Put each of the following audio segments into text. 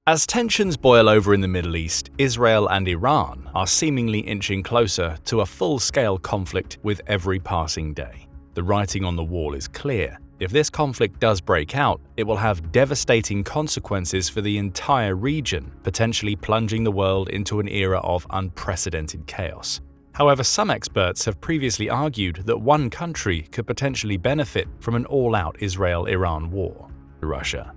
As tensions boil over in the Middle East, Israel and Iran are seemingly inching closer to a full-scale conflict with every passing day. The writing on the wall is clear. If this conflict does break out, it will have devastating consequences for the entire region, potentially plunging the world into an era of unprecedented chaos. However, some experts have previously argued that one country could potentially benefit from an all-out Israel-Iran war: Russia.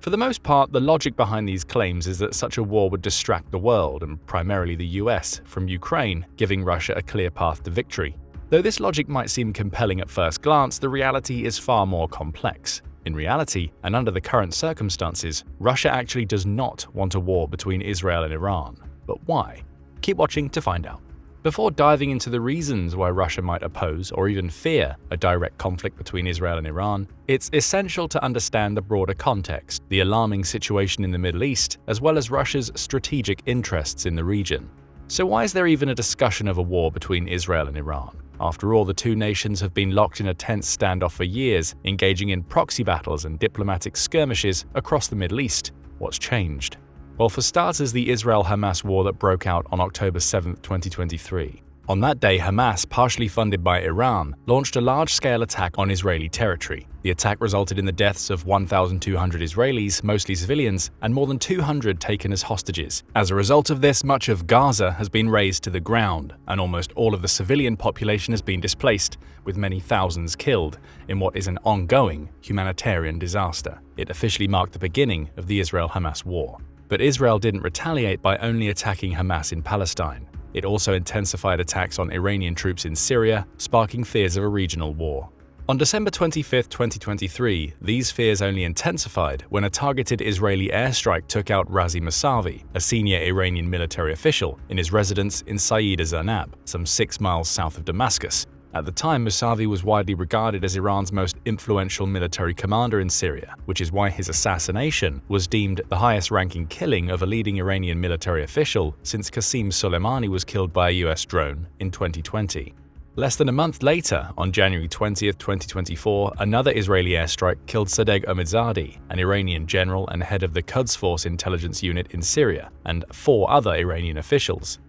For the most part, the logic behind these claims is that such a war would distract the world, and primarily the US, from Ukraine, giving Russia a clear path to victory. Though this logic might seem compelling at first glance, the reality is far more complex. In reality, and under the current circumstances, Russia actually does not want a war between Israel and Iran. But why? Keep watching to find out. Before diving into the reasons why Russia might oppose or even fear a direct conflict between Israel and Iran, it's essential to understand the broader context, the alarming situation in the Middle East, as well as Russia's strategic interests in the region. So why is there even a discussion of a war between Israel and Iran? After all, the two nations have been locked in a tense standoff for years, engaging in proxy battles and diplomatic skirmishes across the Middle East. What's changed? Well, for starters, the Israel-Hamas war that broke out on October 7, 2023. On that day, Hamas, partially funded by Iran, launched a large-scale attack on Israeli territory. The attack resulted in the deaths of 1,200 Israelis, mostly civilians, and more than 200 taken as hostages. As a result of this, much of Gaza has been razed to the ground, and almost all of the civilian population has been displaced, with many thousands killed, in what is an ongoing humanitarian disaster. It officially marked the beginning of the Israel-Hamas war. But Israel didn't retaliate by only attacking Hamas in Palestine. It also intensified attacks on Iranian troops in Syria, sparking fears of a regional war. On December 25, 2023, these fears only intensified when a targeted Israeli airstrike took out Razi Mousavi, a senior Iranian military official, in his residence in Sayyid Zanab, some 6 miles south of Damascus. At the time, Mousavi was widely regarded as Iran's most influential military commander in Syria, which is why his assassination was deemed the highest-ranking killing of a leading Iranian military official since Qasem Soleimani was killed by a US drone in 2020. Less than a month later, on January 20, 2024, another Israeli airstrike killed Sadegh Ahmadzadeh, an Iranian general and head of the Quds Force intelligence unit in Syria, and 4 other Iranian officials.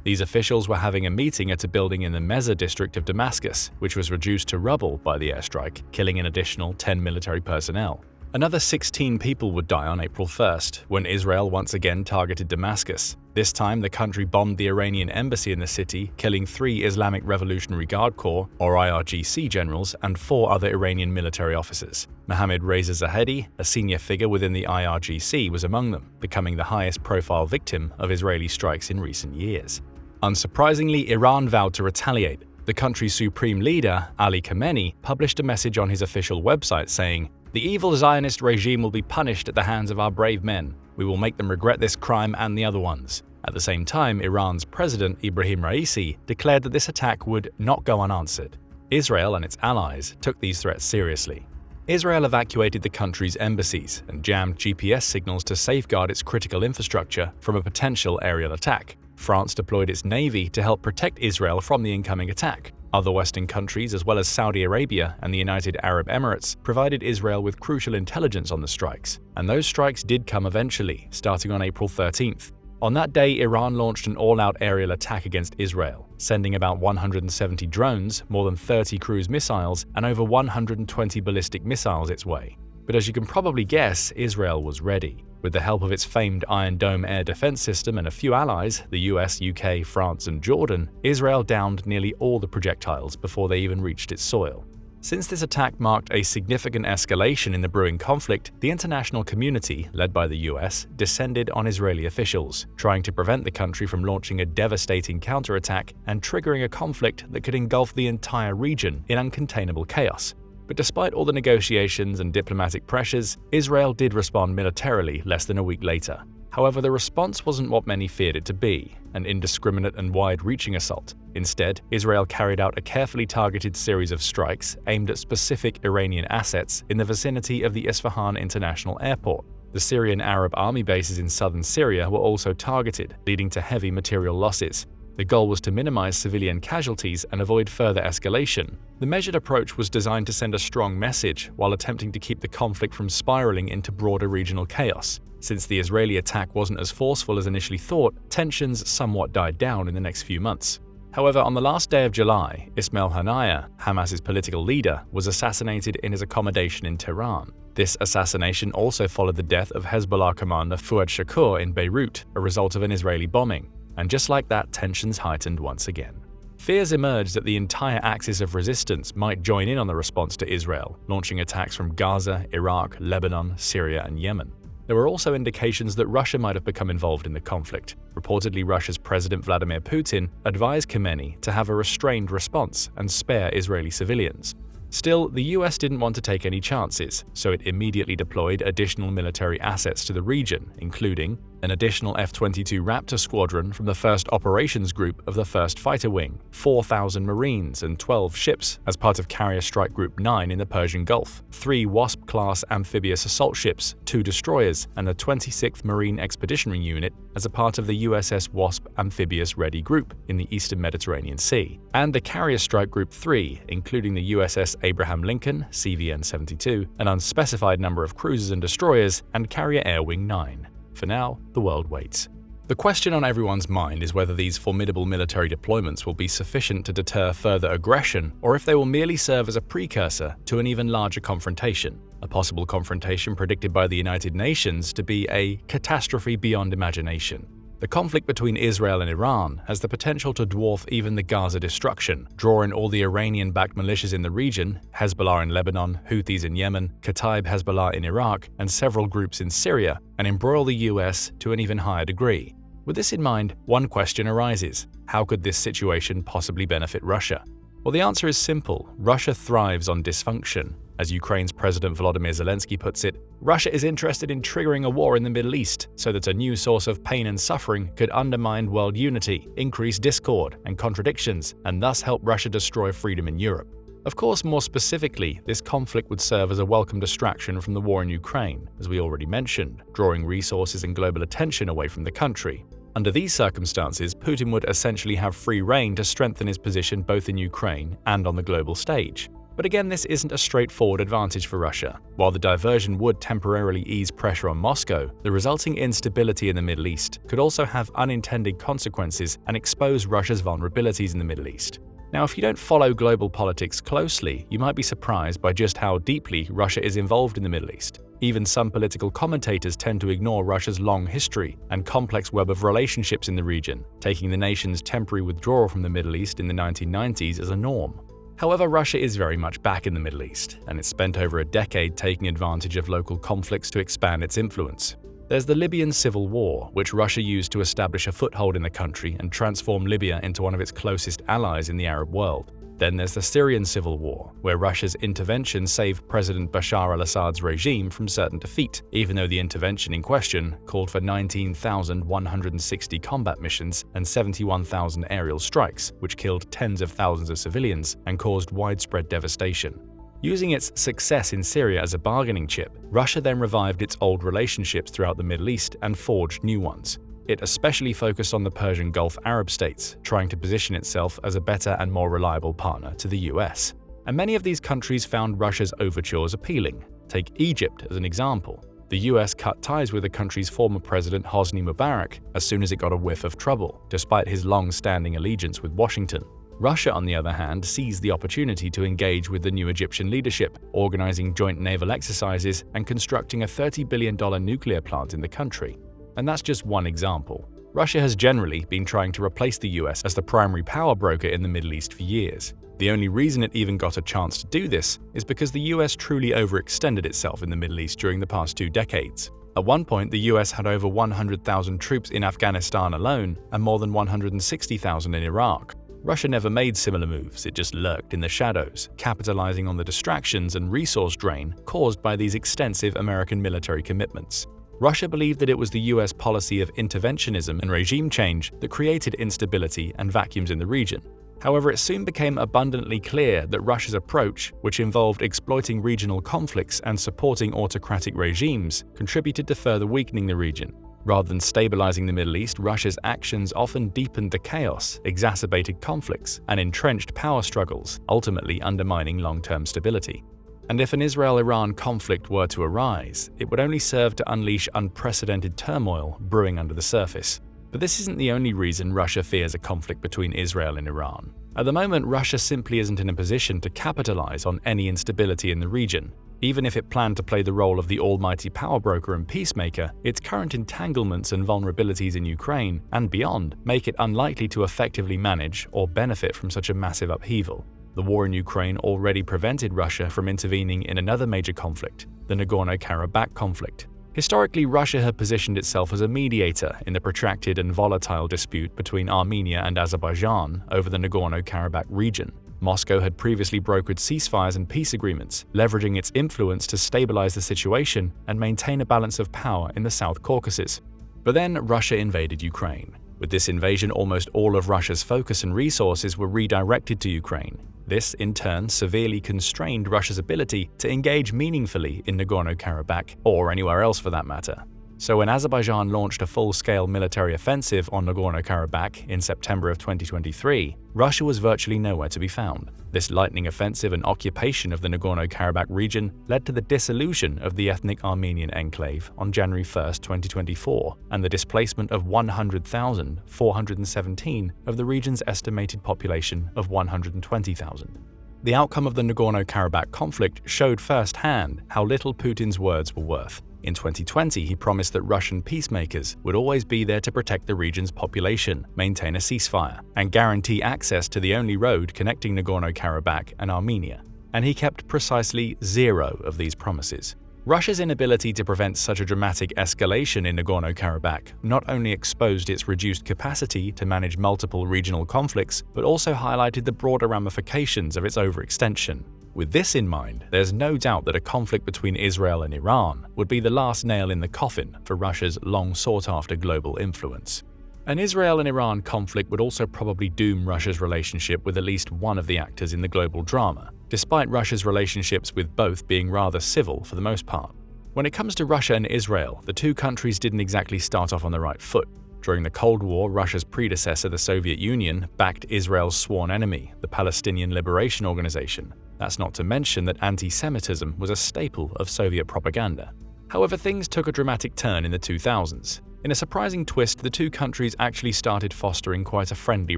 These officials were having a meeting at a building in the Meza district of Damascus, which was reduced to rubble by the airstrike, killing an additional 10 military personnel. Another 16 people would die on April 1st, when Israel once again targeted Damascus. This time, the country bombed the Iranian embassy in the city, killing 3 Islamic Revolutionary Guard Corps, or IRGC generals, and 4 other Iranian military officers. Mohammad Reza Zahedi, a senior figure within the IRGC, was among them, becoming the highest-profile victim of Israeli strikes in recent years. Unsurprisingly, Iran vowed to retaliate. The country's supreme leader, Ali Khamenei, published a message on his official website saying, "The evil Zionist regime will be punished at the hands of our brave men. We will make them regret this crime and the other ones." At the same time, Iran's president, Ibrahim Raisi, declared that this attack would not go unanswered. Israel and its allies took these threats seriously. Israel evacuated the country's embassies and jammed GPS signals to safeguard its critical infrastructure from a potential aerial attack. France deployed its navy to help protect Israel from the incoming attack. Other Western countries, as well as Saudi Arabia and the United Arab Emirates, provided Israel with crucial intelligence on the strikes. And those strikes did come eventually, starting on April 13th. On that day, Iran launched an all-out aerial attack against Israel, sending about 170 drones, more than 30 cruise missiles, and over 120 ballistic missiles its way. But as you can probably guess, Israel was ready. With the help of its famed Iron Dome air defense system and a few allies, the US, UK, France, and Jordan, Israel downed nearly all the projectiles before they even reached its soil. Since this attack marked a significant escalation in the brewing conflict, the international community, led by the US, descended on Israeli officials, trying to prevent the country from launching a devastating counterattack and triggering a conflict that could engulf the entire region in uncontainable chaos. But despite all the negotiations and diplomatic pressures, Israel did respond militarily less than a week later. However, the response wasn't what many feared it to be, an indiscriminate and wide-reaching assault. Instead, Israel carried out a carefully targeted series of strikes aimed at specific Iranian assets in the vicinity of the Isfahan International Airport. The Syrian Arab army bases in southern Syria were also targeted, leading to heavy material losses. The goal was to minimize civilian casualties and avoid further escalation. The measured approach was designed to send a strong message while attempting to keep the conflict from spiraling into broader regional chaos. Since the Israeli attack wasn't as forceful as initially thought, tensions somewhat died down in the next few months. However, on the last day of July, Ismail Haniyeh, Hamas's political leader, was assassinated in his accommodation in Tehran. This assassination also followed the death of Hezbollah commander Fuad Shakur in Beirut, a result of an Israeli bombing. And just like that, tensions heightened once again. Fears emerged that the entire axis of resistance might join in on the response to Israel, launching attacks from Gaza, Iraq, Lebanon, Syria, and Yemen. There were also indications that Russia might have become involved in the conflict. Reportedly, Russia's President Vladimir Putin advised Khamenei to have a restrained response and spare Israeli civilians. Still, the US didn't want to take any chances, so it immediately deployed additional military assets to the region, including an additional F-22 Raptor squadron from the 1st Operations Group of the 1st Fighter Wing, 4,000 Marines and 12 ships as part of Carrier Strike Group 9 in the Persian Gulf, 3 Wasp-class amphibious assault ships, 2 destroyers, and the 26th Marine Expeditionary Unit as a part of the USS Wasp Amphibious Ready Group in the Eastern Mediterranean Sea, and the Carrier Strike Group 3, including the USS Abraham Lincoln, CVN-72, an unspecified number of cruisers and destroyers, and Carrier Air Wing 9. For now, the world waits. The question on everyone's mind is whether these formidable military deployments will be sufficient to deter further aggression, or if they will merely serve as a precursor to an even larger confrontation. A possible confrontation predicted by the United Nations to be a catastrophe beyond imagination. The conflict between Israel and Iran has the potential to dwarf even the Gaza destruction, draw in all the Iranian-backed militias in the region, Hezbollah in Lebanon, Houthis in Yemen, Kataib Hezbollah in Iraq, and several groups in Syria, and embroil the US to an even higher degree. With this in mind, one question arises: how could this situation possibly benefit Russia? Well, the answer is simple. Russia thrives on dysfunction. As Ukraine's President Volodymyr Zelensky puts it, Russia is interested in triggering a war in the Middle East so that a new source of pain and suffering could undermine world unity, increase discord and contradictions, and thus help Russia destroy freedom in Europe. Of course, more specifically, this conflict would serve as a welcome distraction from the war in Ukraine, as we already mentioned, drawing resources and global attention away from the country. Under these circumstances, Putin would essentially have free rein to strengthen his position both in Ukraine and on the global stage. But again, this isn't a straightforward advantage for Russia. While the diversion would temporarily ease pressure on Moscow, the resulting instability in the Middle East could also have unintended consequences and expose Russia's vulnerabilities in the Middle East. Now, if you don't follow global politics closely, you might be surprised by just how deeply Russia is involved in the Middle East. Even some political commentators tend to ignore Russia's long history and complex web of relationships in the region, taking the nation's temporary withdrawal from the Middle East in the 1990s as a norm. However, Russia is very much back in the Middle East, and it's spent over a decade taking advantage of local conflicts to expand its influence. There's the Libyan civil war, which Russia used to establish a foothold in the country and transform Libya into one of its closest allies in the Arab world. Then there's the Syrian civil war, where Russia's intervention saved President Bashar al-Assad's regime from certain defeat, even though the intervention in question called for 19,160 combat missions and 71,000 aerial strikes, which killed tens of thousands of civilians and caused widespread devastation. Using its success in Syria as a bargaining chip, Russia then revived its old relationships throughout the Middle East and forged new ones. It especially focused on the Persian Gulf Arab states, trying to position itself as a better and more reliable partner to the US. And many of these countries found Russia's overtures appealing. Take Egypt as an example. The US cut ties with the country's former president Hosni Mubarak as soon as it got a whiff of trouble, despite his long-standing allegiance with Washington. Russia, on the other hand, seized the opportunity to engage with the new Egyptian leadership, organizing joint naval exercises and constructing a $30 billion nuclear plant in the country. And that's just one example. Russia has generally been trying to replace the US as the primary power broker in the Middle East for years. The only reason it even got a chance to do this is because the US truly overextended itself in the Middle East during the past 2 decades. At one point, the US had over 100,000 troops in Afghanistan alone and more than 160,000 in Iraq. Russia never made similar moves, it just lurked in the shadows, capitalizing on the distractions and resource drain caused by these extensive American military commitments. Russia believed that it was the US policy of interventionism and regime change that created instability and vacuums in the region. However, it soon became abundantly clear that Russia's approach, which involved exploiting regional conflicts and supporting autocratic regimes, contributed to further weakening the region. Rather than stabilizing the Middle East, Russia's actions often deepened the chaos, exacerbated conflicts, and entrenched power struggles, ultimately undermining long-term stability. And if an Israel-Iran conflict were to arise, it would only serve to unleash unprecedented turmoil brewing under the surface. But this isn't the only reason Russia fears a conflict between Israel and Iran. At the moment, Russia simply isn't in a position to capitalize on any instability in the region. Even if it planned to play the role of the almighty power broker and peacemaker, its current entanglements and vulnerabilities in Ukraine and beyond make it unlikely to effectively manage or benefit from such a massive upheaval. The war in Ukraine already prevented Russia from intervening in another major conflict, the Nagorno-Karabakh conflict. Historically, Russia had positioned itself as a mediator in the protracted and volatile dispute between Armenia and Azerbaijan over the Nagorno-Karabakh region. Moscow had previously brokered ceasefires and peace agreements, leveraging its influence to stabilize the situation and maintain a balance of power in the South Caucasus. But then Russia invaded Ukraine. With this invasion, almost all of Russia's focus and resources were redirected to Ukraine. This, in turn, severely constrained Russia's ability to engage meaningfully in Nagorno-Karabakh, or anywhere else for that matter. So when Azerbaijan launched a full-scale military offensive on Nagorno-Karabakh in September of 2023, Russia was virtually nowhere to be found. This lightning offensive and occupation of the Nagorno-Karabakh region led to the dissolution of the ethnic Armenian enclave on January 1, 2024, and the displacement of 100,417 of the region's estimated population of 120,000. The outcome of the Nagorno-Karabakh conflict showed firsthand how little Putin's words were worth. In 2020, he promised that Russian peacemakers would always be there to protect the region's population, maintain a ceasefire, and guarantee access to the only road connecting Nagorno-Karabakh and Armenia. And he kept precisely 0 of these promises. Russia's inability to prevent such a dramatic escalation in Nagorno-Karabakh not only exposed its reduced capacity to manage multiple regional conflicts, but also highlighted the broader ramifications of its overextension. With this in mind, there's no doubt that a conflict between Israel and Iran would be the last nail in the coffin for Russia's long-sought-after global influence. An Israel and Iran conflict would also probably doom Russia's relationship with at least one of the actors in the global drama, despite Russia's relationships with both being rather civil for the most part. When it comes to Russia and Israel, the two countries didn't exactly start off on the right foot. During the Cold War, Russia's predecessor, the Soviet Union, backed Israel's sworn enemy, the Palestinian Liberation Organization. That's not to mention that anti-Semitism was a staple of Soviet propaganda. However, things took a dramatic turn in the 2000s. In a surprising twist, the two countries actually started fostering quite a friendly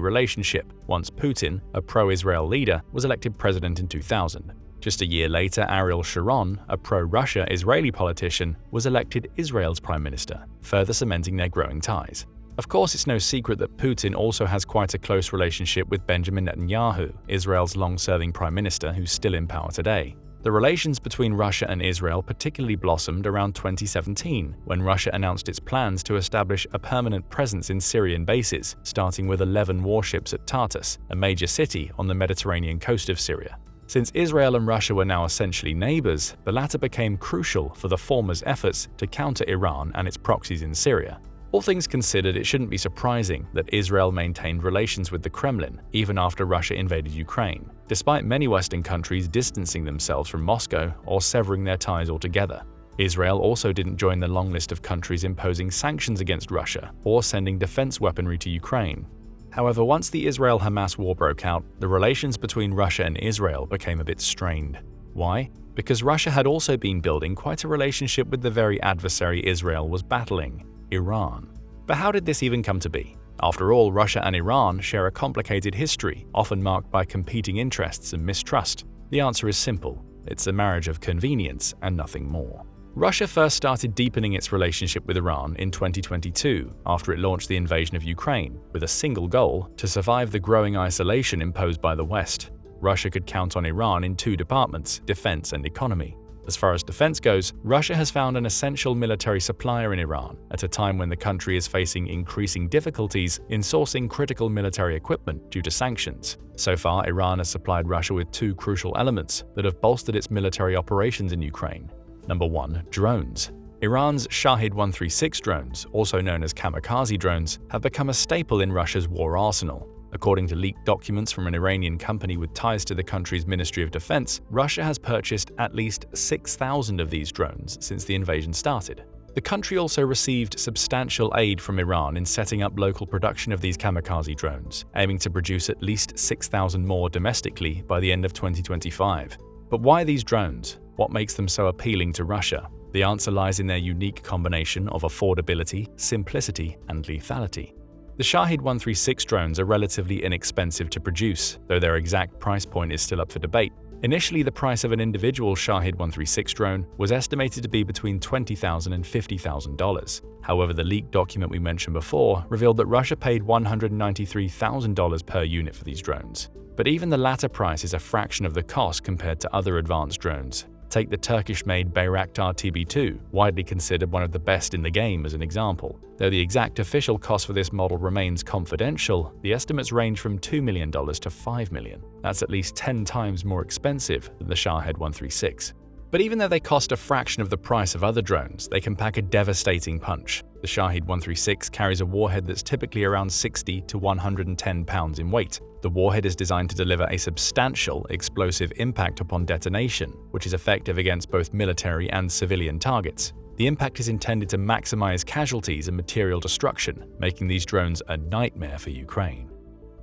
relationship once Putin, a pro-Israel leader, was elected president in 2000. Just a year later, Ariel Sharon, a pro-Russia Israeli politician, was elected Israel's prime minister, further cementing their growing ties. Of course, it's no secret that Putin also has quite a close relationship with Benjamin Netanyahu, Israel's long-serving prime minister who's still in power today. The relations between Russia and Israel particularly blossomed around 2017, when Russia announced its plans to establish a permanent presence in Syrian bases, starting with 11 warships at Tartus, a major city on the Mediterranean coast of Syria. Since Israel and Russia were now essentially neighbors, the latter became crucial for the former's efforts to counter Iran and its proxies in Syria. All things considered, it shouldn't be surprising that Israel maintained relations with the Kremlin even after Russia invaded Ukraine, despite many Western countries distancing themselves from Moscow or severing their ties altogether. Israel also didn't join the long list of countries imposing sanctions against Russia or sending defense weaponry to Ukraine. However, once the Israel-Hamas war broke out, the relations between Russia and Israel became a bit strained. Why? Because Russia had also been building quite a relationship with the very adversary Israel was battling, Iran. But how did this even come to be? After all, Russia and Iran share a complicated history, often marked by competing interests and mistrust. The answer is simple. It's a marriage of convenience and nothing more. Russia first started deepening its relationship with Iran in 2022, after it launched the invasion of Ukraine, with a single goal: to survive the growing isolation imposed by the West. Russia could count on Iran in two departments: defense and economy. As far as defense goes, Russia has found an essential military supplier in Iran at a time when the country is facing increasing difficulties in sourcing critical military equipment due to sanctions. So far, Iran has supplied Russia with two crucial elements that have bolstered its military operations in Ukraine. Number 1. Drones. Iran's Shahid 136 drones, also known as kamikaze drones, have become a staple in Russia's war arsenal. According to leaked documents from an Iranian company with ties to the country's Ministry of Defense, Russia has purchased at least 6,000 of these drones since the invasion started. The country also received substantial aid from Iran in setting up local production of these kamikaze drones, aiming to produce at least 6,000 more domestically by the end of 2025. But why these drones? What makes them so appealing to Russia? The answer lies in their unique combination of affordability, simplicity, and lethality. The Shahed 136 drones are relatively inexpensive to produce, though their exact price point is still up for debate. Initially, the price of an individual Shahed 136 drone was estimated to be between $20,000 and $50,000. However, the leaked document we mentioned before revealed that Russia paid $193,000 per unit for these drones. But even the latter price is a fraction of the cost compared to other advanced drones. Take the Turkish-made Bayraktar TB2, widely considered one of the best in the game, as an example. Though the exact official cost for this model remains confidential, the estimates range from $2 million to $5 million. That's at least 10 times more expensive than the Shahed 136. But even though they cost a fraction of the price of other drones, they can pack a devastating punch. The Shahed 136 carries a warhead that's typically around 60 to 110 pounds in weight. The warhead is designed to deliver a substantial explosive impact upon detonation, which is effective against both military and civilian targets. The impact is intended to maximize casualties and material destruction, making these drones a nightmare for Ukraine.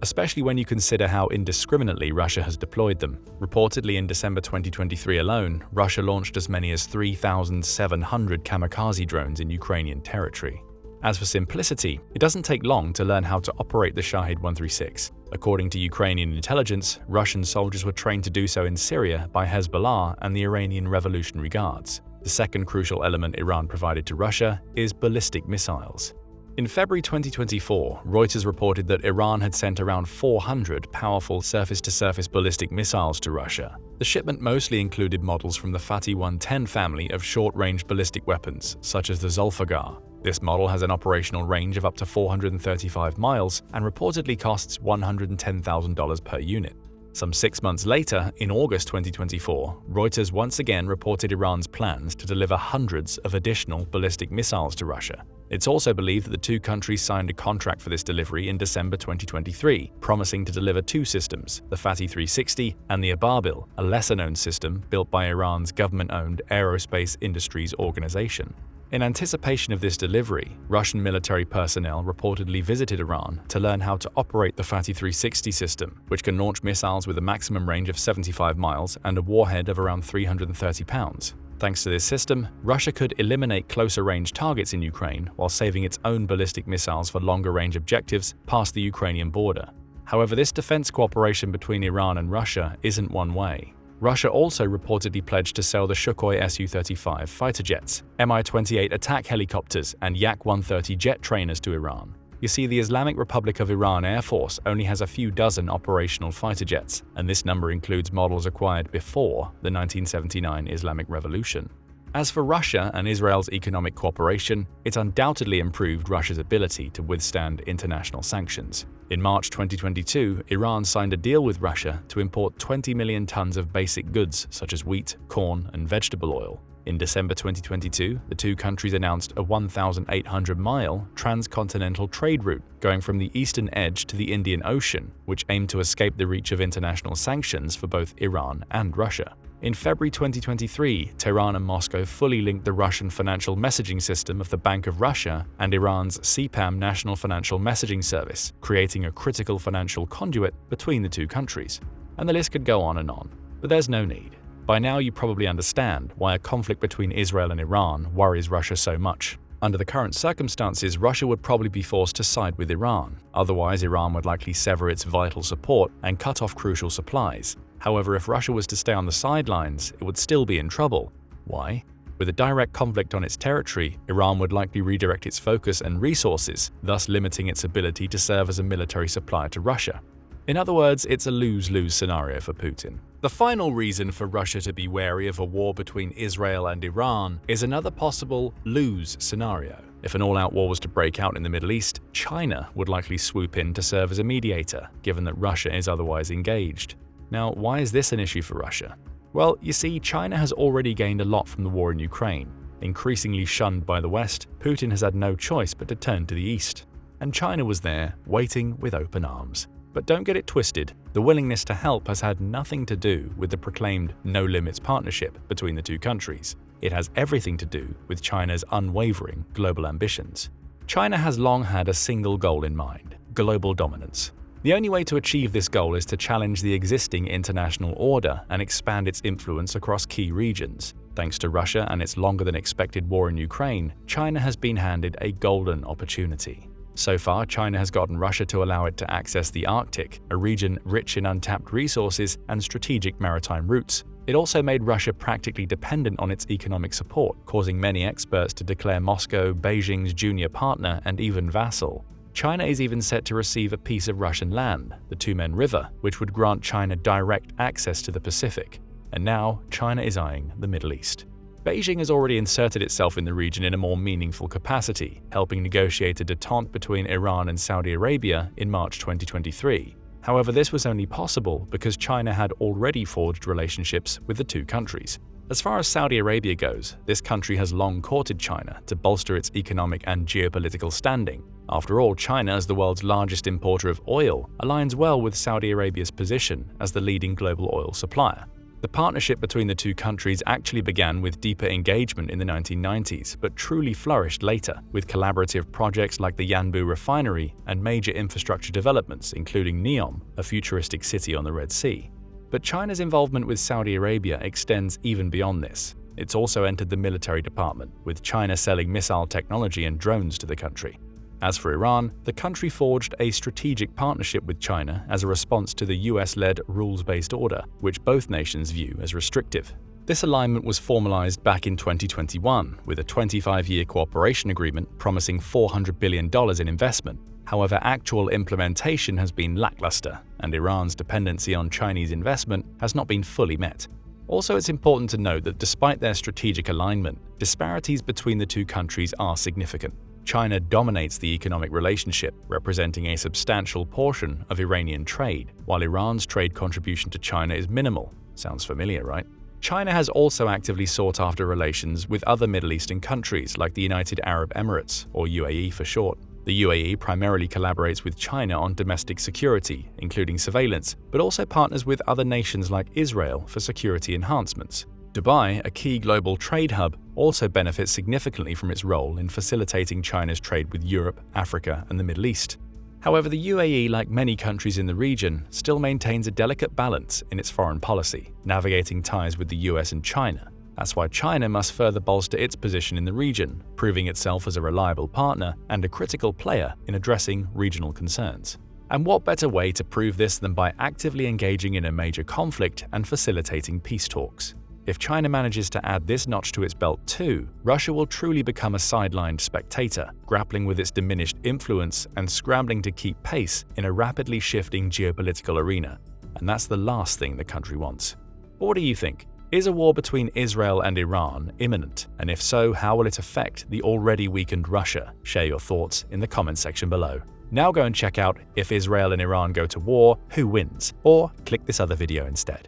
Especially when you consider how indiscriminately Russia has deployed them. Reportedly in December 2023 alone, Russia launched as many as 3,700 kamikaze drones in Ukrainian territory. As for simplicity, it doesn't take long to learn how to operate the Shahed 136. According to Ukrainian intelligence, Russian soldiers were trained to do so in Syria by Hezbollah and the Iranian Revolutionary Guards. The second crucial element Iran provided to Russia is ballistic missiles. In February 2024, Reuters reported that Iran had sent around 400 powerful surface-to-surface ballistic missiles to Russia. The shipment mostly included models from the Fatih 110 family of short-range ballistic weapons, such as the Zulfiqar. This model has an operational range of up to 435 miles and reportedly costs $110,000 per unit. Some 6 months later, in August 2024, Reuters once again reported Iran's plans to deliver hundreds of additional ballistic missiles to Russia. It's also believed that the two countries signed a contract for this delivery in December 2023, promising to deliver two systems, the Fatih 360 and the Ababil, a lesser-known system built by Iran's government-owned Aerospace Industries Organization. In anticipation of this delivery, Russian military personnel reportedly visited Iran to learn how to operate the Fatih 360 system, which can launch missiles with a maximum range of 75 miles and a warhead of around 330 pounds. Thanks to this system, Russia could eliminate closer-range targets in Ukraine while saving its own ballistic missiles for longer-range objectives past the Ukrainian border. However, this defense cooperation between Iran and Russia isn't one way. Russia also reportedly pledged to sell the Sukhoi Su-35 fighter jets, Mi-28 attack helicopters, and Yak-130 jet trainers to Iran. You see, the Islamic Republic of Iran Air Force only has a few dozen operational fighter jets, and this number includes models acquired before the 1979 Islamic Revolution. As for Russia and Israel's economic cooperation, it's undoubtedly improved Russia's ability to withstand international sanctions. In March 2022, Iran signed a deal with Russia to import 20 million tons of basic goods such as wheat, corn, and vegetable oil. In December 2022, the two countries announced a 1,800-mile transcontinental trade route going from the eastern edge to the Indian Ocean, which aimed to escape the reach of international sanctions for both Iran and Russia. In February 2023, Tehran and Moscow fully linked the Russian financial messaging system of the Bank of Russia and Iran's CPAM National Financial Messaging Service, creating a critical financial conduit between the two countries. And the list could go on and on, but there's no need. By now you probably understand why a conflict between Israel and Iran worries Russia so much. Under the current circumstances, Russia would probably be forced to side with Iran. Otherwise, Iran would likely sever its vital support and cut off crucial supplies. However, if Russia was to stay on the sidelines, it would still be in trouble. Why? With a direct conflict on its territory, Iran would likely redirect its focus and resources, thus limiting its ability to serve as a military supplier to Russia. In other words, it's a lose-lose scenario for Putin. The final reason for Russia to be wary of a war between Israel and Iran is another possible lose scenario. If an all-out war was to break out in the Middle East, China would likely swoop in to serve as a mediator, given that Russia is otherwise engaged. Now, why is this an issue for Russia? Well, you see, China has already gained a lot from the war in Ukraine. Increasingly shunned by the West, Putin has had no choice but to turn to the East. And China was there, waiting with open arms. But don't get it twisted, the willingness to help has had nothing to do with the proclaimed no-limits partnership between the two countries. It has everything to do with China's unwavering global ambitions. China has long had a single goal in mind: global dominance. The only way to achieve this goal is to challenge the existing international order and expand its influence across key regions. Thanks to Russia and its longer-than-expected war in Ukraine, China has been handed a golden opportunity. So far, China has gotten Russia to allow it to access the Arctic, a region rich in untapped resources and strategic maritime routes. It also made Russia practically dependent on its economic support, causing many experts to declare Moscow Beijing's junior partner and even vassal. China is even set to receive a piece of Russian land, the Tumen River, which would grant China direct access to the Pacific. And now, China is eyeing the Middle East. Beijing has already inserted itself in the region in a more meaningful capacity, helping negotiate a détente between Iran and Saudi Arabia in March 2023. However, this was only possible because China had already forged relationships with the two countries. As far as Saudi Arabia goes, this country has long courted China to bolster its economic and geopolitical standing. After all, China, as the world's largest importer of oil, aligns well with Saudi Arabia's position as the leading global oil supplier. The partnership between the two countries actually began with deeper engagement in the 1990s, but truly flourished later, with collaborative projects like the Yanbu refinery and major infrastructure developments, including NEOM, a futuristic city on the Red Sea. But China's involvement with Saudi Arabia extends even beyond this. It's also entered the military department, with China selling missile technology and drones to the country. As for Iran, the country forged a strategic partnership with China as a response to the US-led rules-based order, which both nations view as restrictive. This alignment was formalized back in 2021 with a 25-year cooperation agreement promising $400 billion in investment. However, actual implementation has been lackluster, and Iran's dependency on Chinese investment has not been fully met. Also, it's important to note that despite their strategic alignment, disparities between the two countries are significant. China dominates the economic relationship, representing a substantial portion of Iranian trade, while Iran's trade contribution to China is minimal. Sounds familiar, right? China has also actively sought after relations with other Middle Eastern countries like the United Arab Emirates, or UAE for short. The UAE primarily collaborates with China on domestic security, including surveillance, but also partners with other nations like Israel for security enhancements. Dubai, a key global trade hub, also benefits significantly from its role in facilitating China's trade with Europe, Africa, and the Middle East. However, the UAE, like many countries in the region, still maintains a delicate balance in its foreign policy, navigating ties with the US and China. That's why China must further bolster its position in the region, proving itself as a reliable partner and a critical player in addressing regional concerns. And what better way to prove this than by actively engaging in a major conflict and facilitating peace talks? If China manages to add this notch to its belt too, Russia will truly become a sidelined spectator, grappling with its diminished influence and scrambling to keep pace in a rapidly shifting geopolitical arena. And that's the last thing the country wants. But what do you think? Is a war between Israel and Iran imminent? And if so, how will it affect the already weakened Russia? Share your thoughts in the comments section below. Now go and check out if Israel and Iran go to war, who wins? Or click this other video instead.